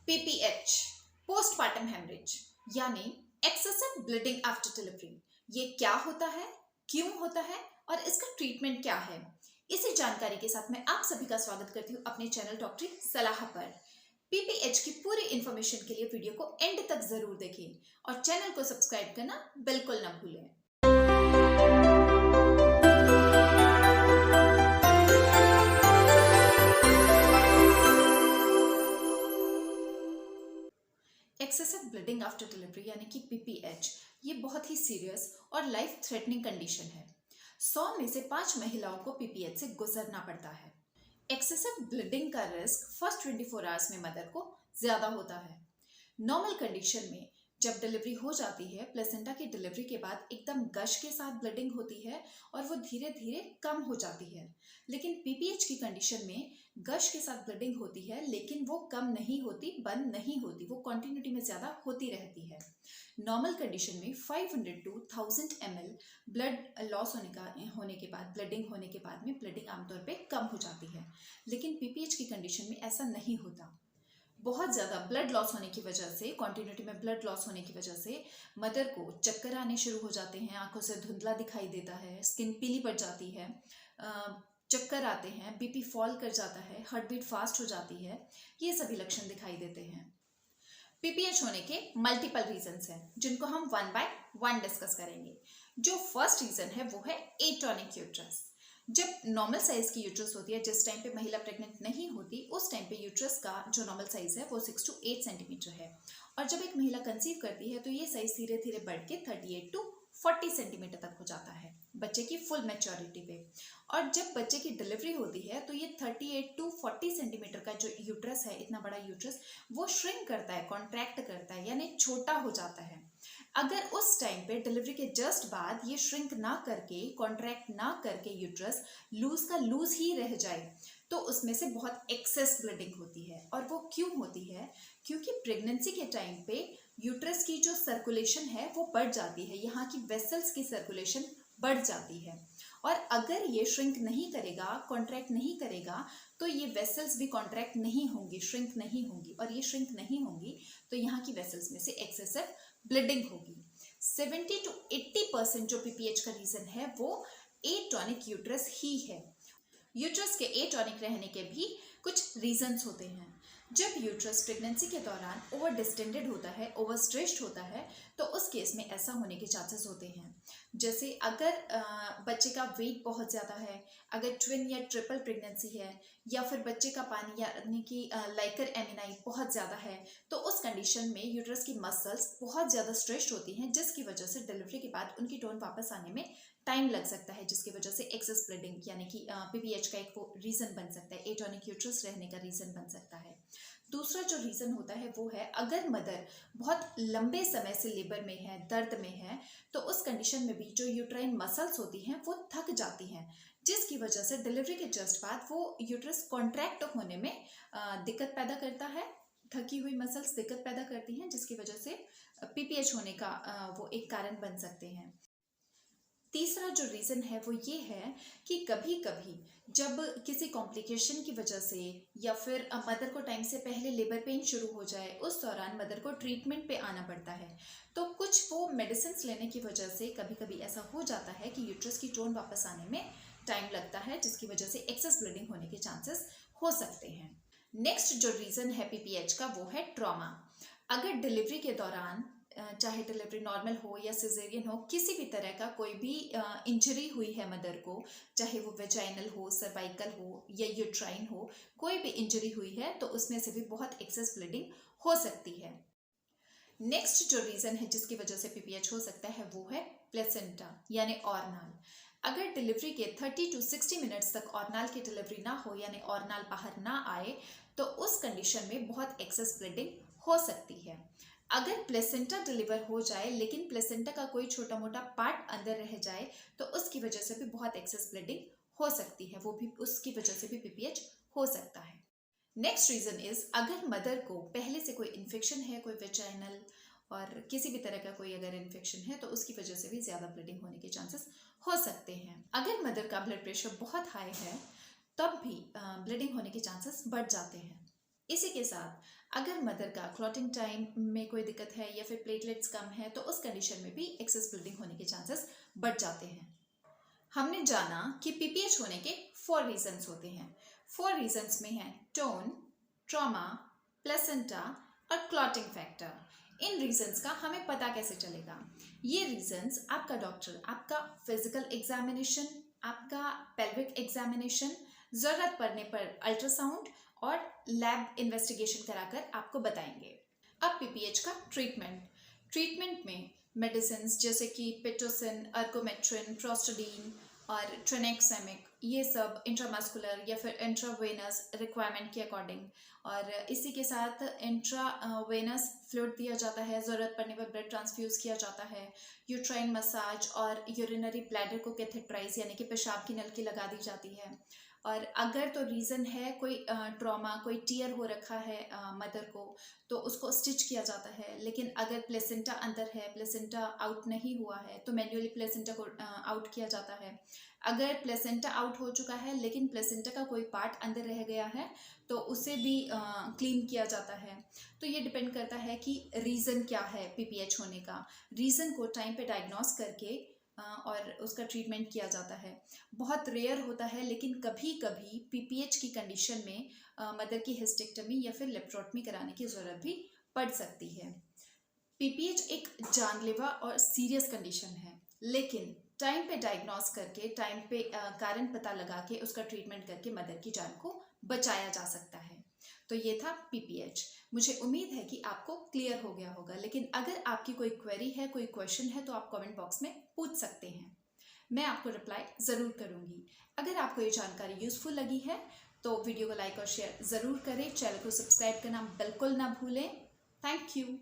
PPH postpartum haemorrhage यानी excessive bleeding after delivery. ये क्या होता है, क्यों होता है और इसका ट्रीटमेंट क्या है, इसी जानकारी के साथ मैं आप सभी का स्वागत करती हूँ अपने चैनल डॉक्टरी सलाह पर। पीपीएच की पूरी इंफॉर्मेशन के लिए वीडियो को एंड तक जरूर देखें और चैनल को सब्सक्राइब करना बिल्कुल ना भूलें। एक्सेसिव ब्लीडिंग आफ्टर डिलीवरी यानी कि पीपीएच ये बहुत ही सीरियस और लाइफ थ्रेटनिंग कंडीशन है। 100 में से 5 महिलाओं को पीपीएच से गुजरना पड़ता है। एक्सेसिव ब्लीडिंग का रिस्क फर्स्ट 24 आवर्स में मदर को ज्यादा होता है। नॉर्मल कंडीशन में जब डिलीवरी हो जाती है, प्लेसेंटा की डिलीवरी के बाद एकदम गश के साथ ब्लीडिंग होती है और वो धीरे धीरे कम हो जाती है। लेकिन पीपीएच की कंडीशन में गश के साथ ब्लीडिंग होती है, लेकिन वो कम नहीं होती, बंद नहीं होती, वो कंटिन्यूटी में ज़्यादा होती रहती है। नॉर्मल कंडीशन में 500 to 1000 ml ब्लड लॉस होने के बाद, ब्लीडिंग होने के बाद में ब्लीडिंग आमतौर पे कम हो जाती है। लेकिन पीपीएच की कंडीशन में ऐसा नहीं होता। बहुत ज़्यादा ब्लड लॉस होने की वजह से, कॉन्टिन्यूटी में ब्लड लॉस होने की वजह से मदर को चक्कर आने शुरू हो जाते हैं, आंखों से धुंधला दिखाई देता है, स्किन पीली पड़ जाती है, चक्कर आते हैं, बीपी फॉल कर जाता है, हार्ट बीट फास्ट हो जाती है। ये सभी लक्षण दिखाई देते हैं। पीपीएच होने के मल्टीपल रीजंस हैं जिनको हम वन बाय वन डिस्कस करेंगे। जो फर्स्ट रीजन है वो है एटॉनिक यूट्रस। जब नॉर्मल साइज की यूट्रस होती है, जिस टाइम पे महिला प्रेग्नेंट नहीं होती, उस टाइम पे यूट्रस का जो नॉर्मल साइज है वो 6 to 8 सेंटीमीटर है। और जब एक महिला कंसीव करती है तो ये साइज धीरे धीरे बढ़ के 38 to 40 सेंटीमीटर तक हो जाता है बच्चे की फुल मैच्योरिटी पे। और जब बच्चे की डिलीवरी होती है तो ये 38 to 40 सेंटीमीटर का जो यूट्रस है, इतना बड़ा यूट्रस, वो श्रिंक करता है, कॉन्ट्रैक्ट करता है, यानी छोटा हो जाता है। अगर उस टाइम पे डिलीवरी के जस्ट बाद ये श्रिंक ना करके, कॉन्ट्रैक्ट ना करके यूट्रस लूज का लूज ही रह जाए तो उसमें से बहुत एक्सेस ब्लीडिंग होती है। और वो क्यों होती है? क्योंकि प्रेगनेंसी के टाइम पे यूट्रस की जो सर्कुलेशन है वो बढ़ जाती है, यहाँ की वेसल्स की सर्कुलेशन बढ़ जाती है। और अगर ये श्रिंक नहीं करेगा, कॉन्ट्रैक्ट नहीं करेगा, तो ये वेसल्स भी कॉन्ट्रैक्ट नहीं होंगी, श्रिंक नहीं होंगी। और ये श्रिंक नहीं होंगी तो यहाँ की वेसल्स में से एक्सेसिव ब्लीडिंग होगी। 70 to 80% जो पीपीएच का रीजन है वो एटॉनिक यूट्रस ही है। यूट्रस के एटॉनिक रहने के भी कुछ रीजंस होते हैं। जब यूट्रस प्रेगनेंसी के दौरान ओवर डिस्टेंडेड होता है, ओवर स्ट्रेच्ड होता है, तो उस केस में ऐसा होने के चांसेस होते हैं। जैसे अगर बच्चे का वेट बहुत ज़्यादा है, अगर ट्विन या ट्रिपल प्रेगनेंसी है, या फिर बच्चे का पानी यानी कि लाइकर एमिनाई बहुत ज़्यादा है, तो उस कंडीशन में यूट्रस की मसल्स बहुत ज़्यादा स्ट्रेच्ड होती हैं, जिसकी वजह से डिलीवरी के बाद उनकी टोन वापस आने में टाइम लग सकता है, जिसकी वजह से एक्सेस ब्लीडिंग यानी कि पीपीएच का एक वो रीज़न बन सकता है, एटॉनिक यूट्रस रहने का रीज़न बन सकता है। दूसरा जो रीज़न होता है वो है अगर मदर बहुत लंबे समय से लेबर में है, दर्द में है, तो उस कंडीशन में भी जो यूट्राइन मसल्स होती हैं वो थक जाती हैं, जिसकी वजह से डिलीवरी के जस्ट बाद वो यूट्रस कॉन्ट्रैक्ट होने में दिक्कत पैदा करता है। थकी हुई मसल्स दिक्कत पैदा करती हैं, जिसकी वजह से पीपीएच होने का वो एक कारण बन सकते हैं। तीसरा जो रीज़न है वो ये है कि कभी कभी जब किसी कॉम्प्लिकेशन की वजह से या फिर मदर को टाइम से पहले लेबर पेन शुरू हो जाए, उस दौरान मदर को ट्रीटमेंट पे आना पड़ता है, तो कुछ वो मेडिसिन लेने की वजह से कभी कभी ऐसा हो जाता है कि यूट्रस की टोन वापस आने में टाइम लगता है, जिसकी वजह से एक्सेस ब्लीडिंग होने के चांसेस हो सकते हैं। नेक्स्ट जो रीज़न है पीपीएच का वो है ट्रॉमा। अगर डिलीवरी के दौरान चाहे डिलीवरी नॉर्मल हो या सिजेरियन हो, किसी भी तरह का कोई भी इंजरी हुई है मदर को, चाहे वो वेजाइनल हो, सर्वाइकल हो या यूट्राइन हो, कोई भी इंजरी हुई है तो उसमें से भी बहुत एक्सेस ब्लीडिंग हो सकती है। नेक्स्ट जो रीज़न है जिसकी वजह से पीपीएच हो सकता है वो है प्लेसेंटा यानी ऑर्नाल। अगर डिलीवरी के 30 to 60 मिनट्स तक ऑर्नाल की डिलीवरी ना हो, यानी ऑर्नाल बाहर ना आए, तो उस कंडीशन में बहुत एक्सेस ब्लीडिंग हो सकती है। अगर प्लेसेंटा डिलीवर हो जाए लेकिन प्लेसेंटा का कोई छोटा मोटा पार्ट अंदर रह जाए, तो उसकी वजह से भी बहुत एक्सेस ब्लीडिंग हो सकती है, वो भी उसकी वजह से भी पीपीएच हो सकता है। नेक्स्ट रीज़न इज अगर मदर को पहले से कोई इन्फेक्शन है, कोई वेजाइनल और किसी भी तरह का कोई अगर इन्फेक्शन है, तो उसकी वजह से भी ज़्यादा ब्लीडिंग होने के चांसेस हो सकते हैं। अगर मदर का ब्लड प्रेशर बहुत हाई है तब भी ब्लीडिंग होने के चांसेस बढ़ जाते हैं। इसी के साथ अगर मदर का क्लॉटिंग टाइम में कोई दिक्कत है या फिर प्लेटलेट्स कम है तो उस कंडीशन में भी एक्सेस ब्लीडिंग होने के चांसेस बढ़ जाते हैं। हमने जाना कि पीपीएच होने के 4 रीजंस होते हैं। 4 रीजंस में है टोन, ट्रॉमा, प्लेसेंटा और क्लॉटिंग फैक्टर। इन रीजंस का हमें पता कैसे चलेगा? ये रीजंस आपका डॉक्टर आपका फिजिकल एग्जामिनेशन, आपका पेल्विक एग्जामिनेशन, जरूरत पड़ने पर अल्ट्रासाउंड और लैब इन्वेस्टिगेशन कराकर आपको बताएंगे। अब पीपीएच का ट्रीटमेंट में मेडिसिन जैसे कि पिटोसिन, अर्गोमेट्रिन, प्रोस्टाडीन और ट्रेनेक्सेमिक, ये सब इंट्रामस्कुलर या फिर इंट्रावेनस रिक्वायरमेंट के अकॉर्डिंग, और इसी के साथ इंट्रावेनस फ्लूइड दिया जाता है, ज़रूरत पड़ने पर ब्लड ट्रांसफ्यूज़ किया जाता है, यूट्राइन मसाज और यूरिनरी ब्लैडर को कैथेटराइज यानी कि पेशाब की नलकी लगा दी जाती है। और अगर तो रीज़न है कोई ट्रॉमा, कोई टीयर हो रखा है मदर को, तो उसको स्टिच किया जाता है। लेकिन अगर प्लेसेंटा अंदर है, प्लेसेंटा आउट नहीं हुआ है, तो मैन्युअली प्लेसेंटा को आउट किया जाता है। अगर प्लेसेंटा आउट हो चुका है लेकिन प्लेसेंटा का कोई पार्ट अंदर रह गया है तो उसे भी क्लीन किया जाता है। तो ये डिपेंड करता है कि रीज़न क्या है पीपीएच होने का। रीज़न को टाइम पे डायग्नोस करके और उसका ट्रीटमेंट किया जाता है। बहुत रेयर होता है लेकिन कभी कभी पीपीएच की कंडीशन में मदर की हिस्टेक्टमी या फिर लेप्रोटमी कराने की ज़रूरत भी पड़ सकती है। पीपीएच एक जानलेवा और सीरियस कंडीशन है, लेकिन टाइम पे डायग्नोस करके, टाइम पे कारण पता लगा के उसका ट्रीटमेंट करके मदर की जान को बचाया जा सकता है। तो ये था पीपीएच। मुझे उम्मीद है कि आपको क्लियर हो गया होगा, लेकिन अगर आपकी कोई क्वेरी है, कोई क्वेश्चन है तो आप कमेंट बॉक्स में पूछ सकते हैं, मैं आपको रिप्लाई ज़रूर करूँगी। अगर आपको ये जानकारी यूज़फुल लगी है तो वीडियो को लाइक और शेयर ज़रूर करें, चैनल को सब्सक्राइब करना बिल्कुल ना भूलें। Thank you.